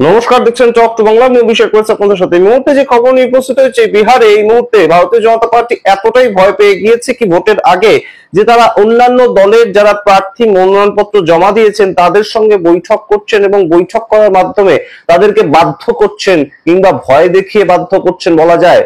নমস্কার, দেখছেন talk to Bangla. আমি অভিষেক করেছি আপনাদের সাথে। এই মুহূর্তে যে খবর নিয়ে উপস্থিত হয়েছে, বিহারে এই মুহূর্তে ভারতীয় জনতা পার্টি এতটাই ভয় পেয়ে গিয়েছে কি ভোটের আগে, যে তারা অন্যান্য দলের যারা প্রার্থী মনোনয়নপত্র জমা দিয়েছেন তাদের সঙ্গে বৈঠক করছেন এবং বৈঠক করার মাধ্যমে তাদেরকে বাধ্য করছেন কিংবা ভয় দেখিয়ে বাধ্য করছেন বলা যায়।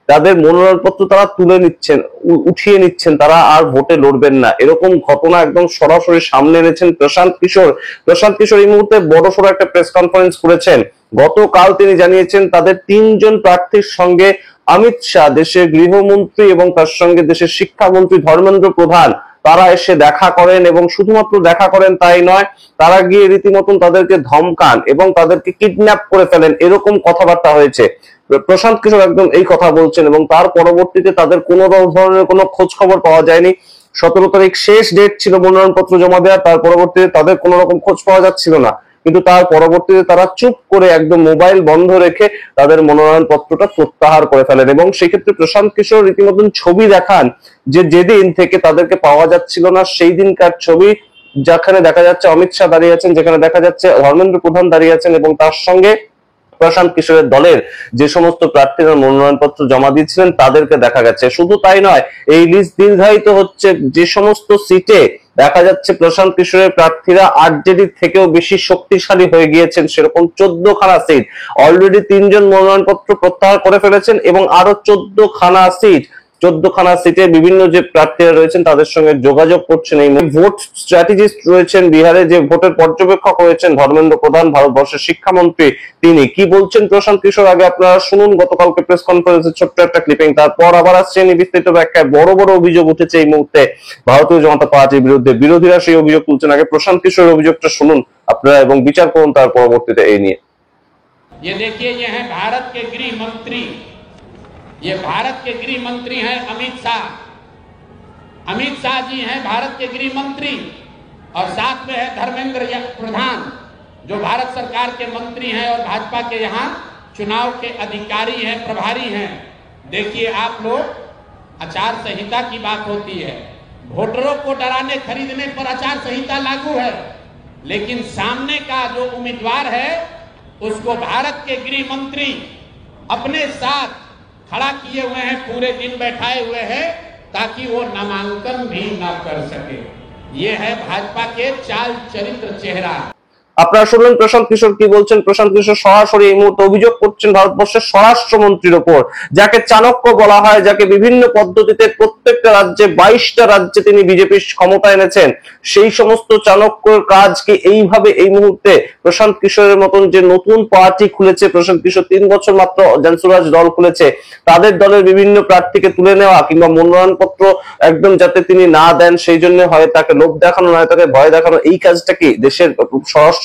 তাদের মনোনয়নপত্র তারা তুলে নিচ্ছেন, উঠিয়ে নিচ্ছেন, তারা আর ভোটে লড়বেন না। এরকম ঘটনা একদম সরাসরি সামনে এনেছেন প্রশান্ত কিশোর। প্রশান্ত কিশোর এই মুহূর্তে বড়সড় একটা প্রেস কনফারেন্স করেছেন। গতকাল তিনি জানিয়েছেন তাদের 3জন প্রার্থীর সঙ্গে অমিত শাহ, দেশের গৃহমন্ত্রী, এবং তার সঙ্গে দেশের শিক্ষামন্ত্রী ধর্মেন্দ্র প্রধান, তারা এসে দেখা করেন এবং শুধুমাত্র দেখা করেন তাই নয়, তারা গিয়ে রীতিমতন তাদেরকে ধমকান এবং তাদেরকে কিডন্যাপ করে ফেলেন, এরকম কথাবার্তা হয়েছে। প্রশান্ত কিশোর একদম এই কথা বলছেন এবং তার পরবর্তীতে তাদের কোনো ধরনের কোনো খোঁজ খবর পাওয়া যায়নি। 17 তারিখ শেষ ডেট ছিল মনোনয়নপত্র জমা দেওয়ার, তার পরবর্তীতে তাদের কোনো রকম খোঁজ পাওয়া যাচ্ছিল না। কিন্তু তার পরবর্তীতে তারা চুপ করে একদম মোবাইল বন্ধ রেখে তাদের মনোনয়নপত্রটা প্রত্যাহার করে ফেলেন এবং সেক্ষেত্রে প্রশান্ত কিশোর রীতিমতন ছবি দেখান যে যেদিন থেকে তাদেরকে পাওয়া যাচ্ছিল না সেই দিনকার ছবি, যেখানে দেখা যাচ্ছে অমিত শাহ দাঁড়িয়ে আছেন, যেখানে দেখা যাচ্ছে ধর্মেন্দ্র প্রধান দাঁড়িয়ে আছেন এবং তার সঙ্গে প্রশান্ত কিশোরের দলের যে সমস্ত প্রার্থীরা মনোনয়নপত্র জমা দিয়েছিলেন তাদেরকে দেখা গেছে। শুধু তাই নয়, এই লিস্ট দীর্ঘায়িত হচ্ছে। যে সমস্ত সিটে দেখা যাচ্ছে প্রশান্ত কিশোরের প্রার্থীরা আরজেডি থেকেও বেশি শক্তিশালী হয়ে গিয়েছেন, সেরকম 14খানা সিট অলরেডি 3জন মনোনয়নপত্র প্রত্যাহার করে ফেলেছেন এবং আরো 14খানা সিটে বিভিন্ন যে প্রার্থীরা রয়েছেন তাদের সঙ্গে যোগাযোগ করছেন। এই ভোট স্ট্র্যাটেজিস্ট রয়েছেন বিহারে, যে ভোটের পর্যবেক্ষক রয়েছেন ধর্মেন্দ্র প্রধান, ভারতবর্ষের শিক্ষামন্ত্রী, তিনি কি বলছেন প্রশান্ত কিশোর আগে আপনারা শুনুন গতকালকে প্রেস কনফারেন্সের ছোট্ট একটা ক্লিপিং, তারপর আবার আসছেন বিস্তারিত ব্যাখ্যায়। বড় বড় অভিযোগ উঠেছে এই মুহূর্তে ভারতীয় জনতা পার্টির বিরুদ্ধে, বিরোধীরা সেই অভিযোগ তুলছেন। আগে প্রশান্ত কিশোরের অভিযোগটা শুনুন আপনারা এবং বিচার করুন তার পরবর্তীতে এই নিয়ে। ये देखिए, ये है भारत के गृह मंत्री, ये भारत के गृह मंत्री हैं अमित शाह। अमित शाह जी हैं भारत के गृह मंत्री और साथ में है धर्मेंद्र प्रधान, जो भारत सरकार के मंत्री हैं और भाजपा के यहाँ चुनाव के अधिकारी हैं, प्रभारी हैं। देखिए आप लोग, आचार संहिता की बात होती है, वोटरों को डराने खरीदने पर आचार संहिता लागू है, लेकिन सामने का जो उम्मीदवार है उसको भारत के गृह मंत्री अपने साथ खड़ा किए हुए हैं, पूरे दिन बैठाए हुए हैं ताकि वो नामांकन भी ना कर सके। ये है भाजपा के चाल चरित्र चेहरा। আপনারা শুনলেন প্রশান্ত কিশোর কি বলছেন। প্রশান্ত কিশোর সরাসরি এই মুহূর্তে অভিযোগ করছেন ভারতবর্ষের স্বরাষ্ট্রমন্ত্রীর ওপর, যাকে চাণক্য বলা হয়, যাকে বিভিন্ন পদ্ধতিতে প্রত্যেকটা রাজ্যে 22টা রাজ্যে তিনি বিজেপি ক্ষমতা এনেছেন, সেই সমস্ত চাণক্যর কাজ কি এইভাবে এই মুহূর্তে প্রশান্ত কিশোরের মতন যে নতুন পার্টি খুলেছে, প্রশান্ত কিশোর 3 বছর মাত্র জনসুরাজ দল খুলেছে, তাদের দলের বিভিন্ন প্রার্থীকে তুলে নেওয়া কিংবা মনোনয়নপত্র একদম যাতে তিনি না দেন সেই জন্য হয় তাকে লোভ দেখানো, নয় তাকে ভয় দেখানো, এই কাজটা কি দেশের স্বরাষ্ট্রমন্ত্রীর?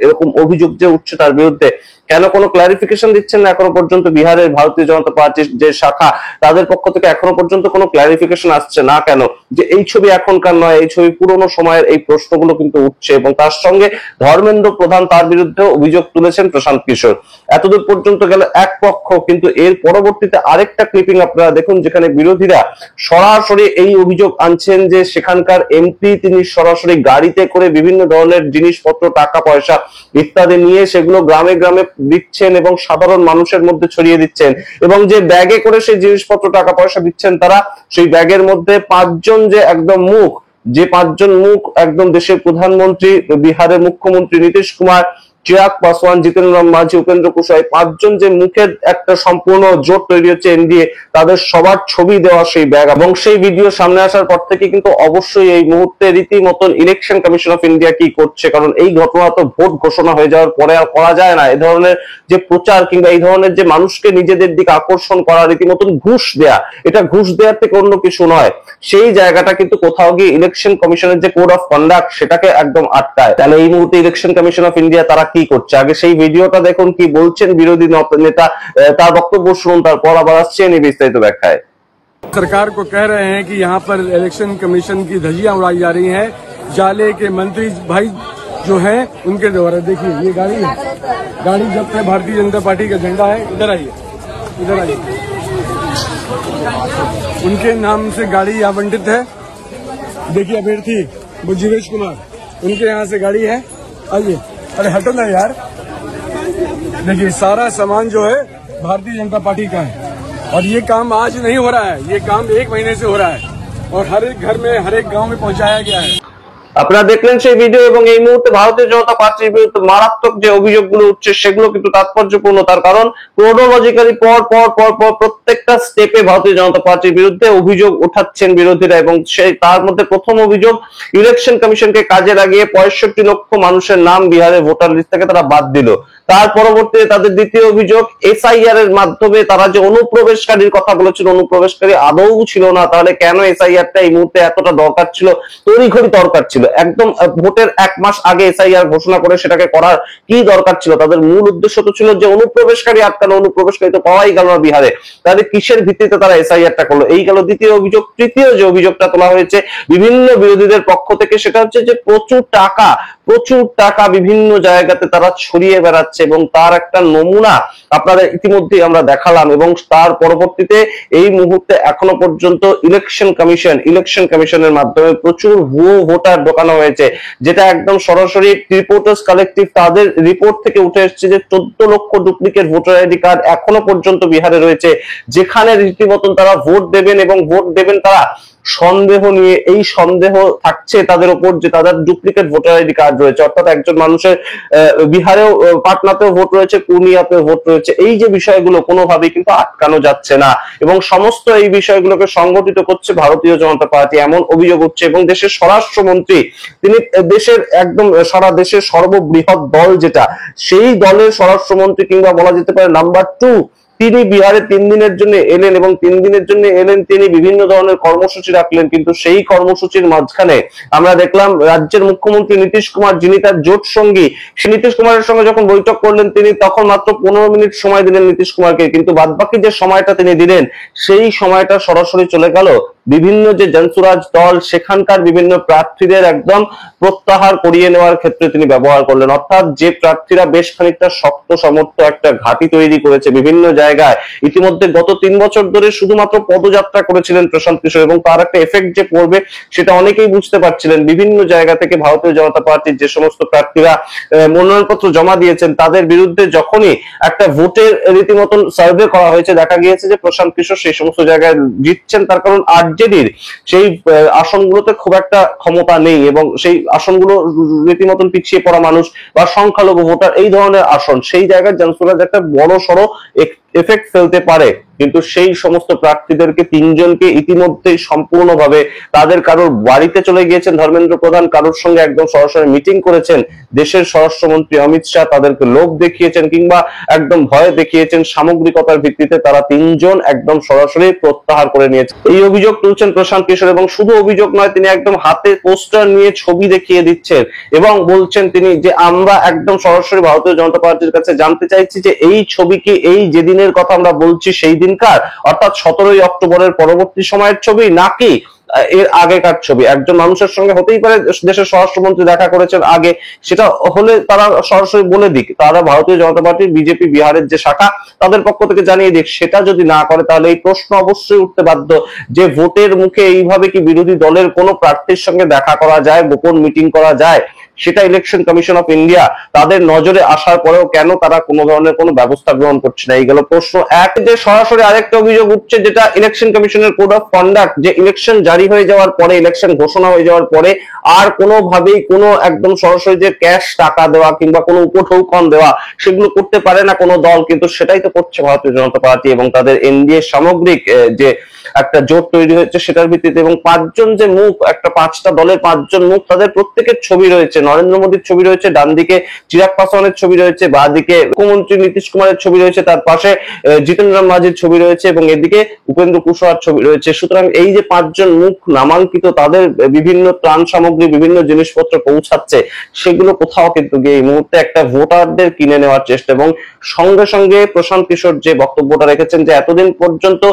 এরকম অভিযোগ যে উঠছে তার বিরুদ্ধে কেন কোনো ক্লারিফিকেশন দিচ্ছেন না এখনো পর্যন্ত বিহারের ভারতীয় জনতা পার্টির যে শাখা, তাদের পক্ষ থেকে এখনো পর্যন্ত কোনো ক্লারিফিকেশন আসছে না কেন যে এই ছবি এখনকার নয়, এই ছবি পুরনো সময়ের? এই প্রশ্নগুলো কিন্তু উঠছে এবং তার সঙ্গে ধর্মেন্দ্র প্রধান, তার বিরুদ্ধে অভিযোগ তুলেছেন প্রশান্ত কিশোর। এতদূর পর্যন্ত গেল এক পক্ষ, কিন্তু এর পরবর্তীতে আরেকটা ক্লিপিং আপনারা দেখুন, যেখানে বিরোধীরা সরাসরি এই অভিযোগ আনছেন যে সেখানকার এমপি তিনি সরাসরি গাড়িতে করে বিভিন্ন ধরনের জিনিসপত্র, টাকা পয়সা ইত্যাদি নিয়ে সেগুলো গ্রামে গ্রামে দিচ্ছেন এবং সাধারণ মানুষের মধ্যে ছড়িয়ে দিচ্ছেন এবং যে ব্যাগে করে সেই জিনিসপত্র, টাকা পয়সা দিচ্ছেন তারা, সেই ব্যাগের মধ্যে 5জন যে একদম মুখ, যে 5জন মুখ একদম দেশের প্রধানমন্ত্রী, বিহারের মুখ্যমন্ত্রী নীতিশ কুমার, চিরাগ পাসওয়ান, জিতেন্দ্র মাঝি, উপেন্দ্র কুশওয়াহা, 5জন যে মুখের একটা সম্পূর্ণ জোট তৈরি হচ্ছে এনডিএ, তাদের সবার ছবি দেওয়া সেই ব্যাগ এবং সেই ভিডিও সামনে আসার পর থেকে কিন্তু অবশ্যই এই মুহূর্তে রীতিমতন ইলেকশন কমিশন অফ ইন্ডিয়া কি করছে, কারণ এই ঘটনা তো ভোট ঘোষণা হয়ে যাওয়ার পরে আর করা যায় না। এই ধরনের যে প্রচার কিংবা এই ধরনের যে মানুষকে নিজেদের দিকে আকর্ষণ করা, রীতিমতন ঘুষ দেয়া, এটা ঘুষ দেওয়ার থেকে অন্য কিছু নয়। সেই জায়গাটা কিন্তু কোথাও গিয়ে ইলেকশন কমিশনের যে কোড অফ কন্ডাক্ট সেটাকে একদম আটকায়। তাহলে এই মুহূর্তে ইলেকশন কমিশন অফ ইন্ডিয়া তারা কি করছে? আগে সেই ভিডিওটা দেখুন কি বলছেন বিরোধী নেতা, তার বক্তব্য শুনুন, তারপর আবার আসছে বিস্তারিত ব্যাখ্যায়। सरकार को कह रहे हैं कि यहाँ पर इलेक्शन कमीशन की धज्जियां उड़ाई जा रही हैं। जाले के मंत्री भाई जो हैं उनके द्वारा, देखिए ये गाड़ी है, गाड़ी जब्त है, भारतीय जनता पार्टी का झंडा है। इधर आइए, इधर आइए, उनके नाम से गाड़ी आवंटित है। देखिए अभ्यर्थी वो जीवेश कुमार, उनके यहाँ से गाड़ी है। आइए, अरे हटो ना यार, देखिए सारा सामान जो है भारतीय जनता पार्टी का है और ये काम आज नहीं हो रहा है, ये काम 1 महीने से हो रहा है और हर एक घर में, हर एक गांव में पहुंचाया गया है। আপনারা দেখলেন সেই ভিডিও এবং এই মুহূর্তে ভারতীয় জনতা পার্টির বিরুদ্ধে মারাত্মক যে অভিযোগগুলো উঠছে সেগুলো কিন্তু তাৎপর্যপূর্ণ, তার কারণ ক্রোনোলজিক্যালি পর পর পর পর প্রত্যেকটা স্টেপে ভারতীয় জনতা পার্টির বিরুদ্ধে অভিযোগ উঠাচ্ছেন বিরোধীরা এবং সেই তার মধ্যে প্রথম অভিযোগ ইলেকশন কমিশনকে কাজে লাগিয়ে 65 লক্ষ মানুষের নাম বিহারের ভোটার লিস্ট থেকে তারা বাদ দিল। তার পরবর্তীতে তাদের দ্বিতীয় অভিযোগ এসআইআর এর মাধ্যমে তারা যে অনুপ্রবেশকারীর কথা বলেছিল, অনুপ্রবেশকারী আদৌ ছিল না, তাহলে কেন এসআইআরটা এই মুহূর্তে এতটা দরকার ছিল, তড়িঘড়ি দরকার ছিল, একদম ভোটের 1 মাস আগে এসআইআর ঘোষণা করে সেটাকে করার কি দরকার ছিল? তাদের মূল উদ্দেশ্য তো ছিল যে অনুপ্রবেশকারী আটকানো, অনুপ্রবেশকারী তো পাওয়াই গেল না বিহারে, তাহলে কিসের ভিত্তিতে তারা এসআইআরটা করলো? এই গেল দ্বিতীয় অভিযোগ। তৃতীয় যে অভিযোগটা তোলা হয়েছে বিভিন্ন বিরোধীদের পক্ষ থেকে সেটা হচ্ছে যে প্রচুর টাকা বিভিন্ন জায়গাতে তারা ছড়িয়ে বেড়াচ্ছে এবং তার একটা নমুনা আপনারা ইতিমধ্যেই আমরা দেখালাম এবং তার পরবর্তীতে এই মুহূর্তে এখনো পর্যন্ত ইলেকশন কমিশনের মাধ্যমে প্রচুর ভুয়ো ভোটার ঢোকানো হয়েছে, যেটা একদম সরাসরি রিপোর্টার্স কালেক্টিভ তাদের রিপোর্ট থেকে উঠে এসেছে যে 14 লক্ষ ডুপ্লিকেট ভোটার আইডি কার্ড এখনো পর্যন্ত বিহারে রয়েছে, যেখানে রীতিমতন তারা ভোট দেবেন এবং ভোট দেবেন তারা সন্দেহ নিয়ে। এই সন্দেহ থাকছে তাদের উপর যে তাদের ডুপ্লিকেট ভোটার আইডি কার্ড রয়েছে, অর্থাৎ একজন মানুষের বিহারেও, পাটনাতেও ভোট রয়েছে, পূর্ণিয়াতেও ভোট রয়েছে। এই যে বিষয়গুলো কোনোভাবেই কিন্তু আটকানো যাচ্ছে না এবং সমস্ত এই বিষয়গুলোকে সংগঠিত করছে ভারতীয় জনতা পার্টি, এমন অভিযোগ হচ্ছে। এবং দেশের স্বরাষ্ট্রমন্ত্রী তিনি দেশের একদম সারা দেশের সর্ববৃহৎ দল যেটা, সেই দলের স্বরাষ্ট্রমন্ত্রী কিংবা বলা যেতে পারে নাম্বার 2, তিনি বিহারে 3 দিনের জন্য এলেন এবং 3 দিনের জন্য এলেন, তিনি বিভিন্ন ধরনের কর্মসূচি রাখলেন, কিন্তু সেই কর্মসূচির মাঝখানে আমরা দেখলাম রাজ্যের মুখ্যমন্ত্রী নীতিশ কুমার, যিনি তার জোট সঙ্গী, সে নীতিশ কুমারের সঙ্গে যখন বৈঠক করলেন তিনি তখন মাত্র 15 মিনিট সময় দিলেন নীতিশ কুমারকে, কিন্তু বাদবাকি যে সময়টা তিনি দিলেন সেই সময়টা সরাসরি চলে গেল বিভিন্ন যে জনসুরাজ দল সেখানকার বিভিন্ন প্রার্থীদের একদম প্রত্যাহার করিয়ে নেওয়ার ক্ষেত্রে তিনি ব্যবহার করলেন। অর্থাৎ যে প্রার্থীরা বেশ খানিকটা শক্ত সমর্থ একটা ঘাঁটি তৈরি করেছে বিভিন্ন জায়গায়, ইতিমধ্যে গত 3 বছর ধরে শুধুমাত্র পদযাত্রা করেছিলেন প্রশান্ত কিশোর এবং তার একটা এফেক্ট যে পড়বে সেটা অনেকেই বুঝতে পারছিলেন। বিভিন্ন জায়গা থেকে ভারতীয় জনতা পার্টির যে সমস্ত প্রার্থীরা মনোনয়নপত্র জমা দিয়েছেন তাদের বিরুদ্ধে যখনই একটা ভোটের রীতিমতন সার্ভে করা হয়েছে, দেখা গিয়েছে যে প্রশান্ত কিশোর সেই সমস্ত জায়গায় জিতছেন, তার কারণ আরজেডির সেই আসনগুলোতে খুব একটা ক্ষমতা নেই এবং সেই আসনগুলো রীতিমতন পিছিয়ে পড়া মানুষ বা সংখ্যালঘু ভোটার এই ধরনের আসন, সেই জায়গায় জনসুরাজ একটা বড় সড়ো এফেক্ট ফেলতে পারে। কিন্তু সেই সমস্ত প্রার্থীদেরকে 3 জনকে ইতিমধ্যেই সম্পূর্ণভাবে তাদের কারোর বাড়িতে চলে গিয়েছেন ধর্মেন্দ্র প্রধান, কারোর সঙ্গে একদম সরাসরি মিটিং করেছেন দেশের স্বরাষ্ট্রমন্ত্রী অমিত শাহ, তাদেরকে লোভ দেখিয়েছেন কিংবা একদম ভয় দেখিয়েছেন, সামগ্রিকতার ভিত্তিতে তারা 3 জন একদম সরাসরি প্রত্যাহার করে নিয়েছে। এই অভিযোগ তুলছেন প্রশান্ত কিশোর এবং শুধু অভিযোগ নয়, তিনি একদম হাতে পোস্টার নিয়ে ছবি দেখিয়ে দিচ্ছেন এবং বলছেন তিনি যে আমরা একদম সরাসরি ভারতীয় জনতা পার্টির কাছে জানতে চাইছি যে এই ছবি কি এই যেদিনের কথা আমরা বলছি সেই দিনকার, অর্থাৎ 17ই অক্টোবরের পরবর্তী সময়ের ছবি নাকি এর আগেকার ছবি? একজন মানুষের সঙ্গে হতেই পারে দেশের স্বরাষ্ট্রমন্ত্রী দেখা করেছেন আগে, সেটা হলে তারা সরাসরি বলে দিক, তারা ভারতীয় জনতা পার্টি বিজেপি বিহারের যে শাখা তাদের পক্ষ থেকে জানিয়ে দিক। সেটা যদি না করে তাহলে এই প্রশ্ন অবশ্যই উঠতে বাধ্য যে ভোটের মুখে এইভাবে কি বিরোধী দলের কোনো প্রার্থীর সঙ্গে দেখা করা যায়, গোপন মিটিং করা যায়? সেটা ইলেকশন কমিশন অফ ইন্ডিয়া তাদের নজরে আসার পরেও কেন তারা কোনো ধরনের কোনো ব্যবস্থা গ্রহণ করছে না? এই গেল প্রশ্ন এক। যে সরাসরি আরেকটা অভিযোগ উঠছে যেটা ইলেকশন কমিশনের কোড অফ কন্ডাক্ট, যে ইলেকশন জারি হয়ে যাওয়ার পরে, ইলেকশন ঘোষণা হয়ে যাওয়ার পরে আর কোনোভাবেই কোনো একদম সরাসরি যে ক্যাশ টাকা দেওয়া কিংবা কোনো উপঢৌকন দেওয়া সেগুলো করতে পারে না কোনো দল, কিন্তু সেটাই তো করছে ভারতীয় জনতা পার্টি এবং তাদের এনডিএ সামগ্রিক যে একটা জোট তৈরি হয়েছে সেটার ভিত্তিতে। এবং 5 জন যে মুখ, একটা 5টা দলের 5 জন মুখ, তাদের প্রত্যেকের ছবি রয়েছে, নরেন্দ্র মোদীর ছবি রয়েছে, ডান দিকে চিরাগ পাসওয়ানের ছবি রয়েছে, বা দিকে মুখ্যমন্ত্রী নীতিশ কুমারের ছবি রয়েছে, তার পাশে জিতেন রাম মাঝির ছবি রয়েছে এবং এদিকে উপেন্দ্র কুশওয়াহার ছবি রয়েছে। সুতরাং এই যে 5 জন মুখ নামাঙ্কিত, তাদের বিভিন্ন ত্রাণ সামগ্রী, বিভিন্ন জিনিসপত্র পৌঁছাচ্ছে, সেগুলো কোথাও কিন্তু গিয়ে এই মুহূর্তে একটা ভোটারদের কিনে নেওয়ার চেষ্টা। এবং সঙ্গে সঙ্গে প্রশান্ত কিশোর যে বক্তব্যটা রেখেছেন যে এতদিন পর্যন্ত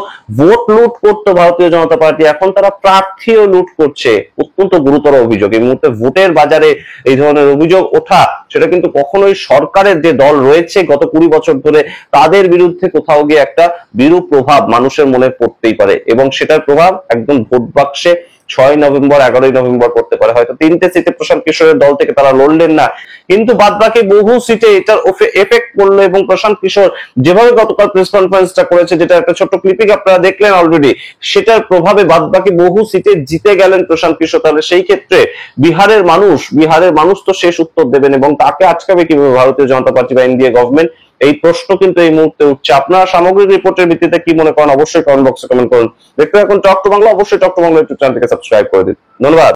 ভোট লুট করতো ভারতীয় জনতা পার্টি, এখন তারা প্রার্থীও লুট করছে, অত্যন্ত গুরুতর অভিযোগ। এই মুহূর্তে ভোটের বাজারে এই ধরনের অভিযোগ ওঠা, সেটা কিন্তু কখনোই সরকারের যে দল রয়েছে গত 20 বছর ধরে তাদের বিরুদ্ধে কোথাও গিয়ে একটা বিরূপ প্রভাব মানুষের মনে পড়তেই পারে এবং সেটার প্রভাব একদম ভোট বাক্সে 6 নভেম্বর 11 নভেম্বর করতে পারে। হয়তো 3টে সিটে প্রশান্ত কিশোরের দল থেকে তারা লড়লেন না, কিন্তু বাদ বাকি বহু সিটে এটার এফেক্ট পড়লো এবং প্রশান্ত কিশোর যেভাবে গতকাল প্রেস কনফারেন্সটা করেছে, যেটা একটা ছোট্ট ক্লিপিং আপনারা দেখলেন অলরেডি, সেটার প্রভাবে বাদ বাকি বহু সিটে জিতে গেলেন প্রশান্ত কিশোর। তাহলে সেই ক্ষেত্রে বিহারের মানুষ তো শেষ উত্তর দেবেন এবং তাকে আটকাবে কিভাবে ভারতীয় জনতা পার্টি বা এনডিএ গভর্নমেন্ট, এই প্রশ্ন কিন্তু এই মুহূর্তে উঠছে। আপনারা সামগ্রিক রিপোর্টের ভিত্তিতে কি মনে করেন অবশ্যই কমেন্ট বক্সে কমেন্ট করুন। দেখতে থাকুন টক টু বাংলা, অবশ্যই টক টু বাংলা ইউটিউব চ্যানেলকে সাবস্ক্রাইব করে দিন। ধন্যবাদ।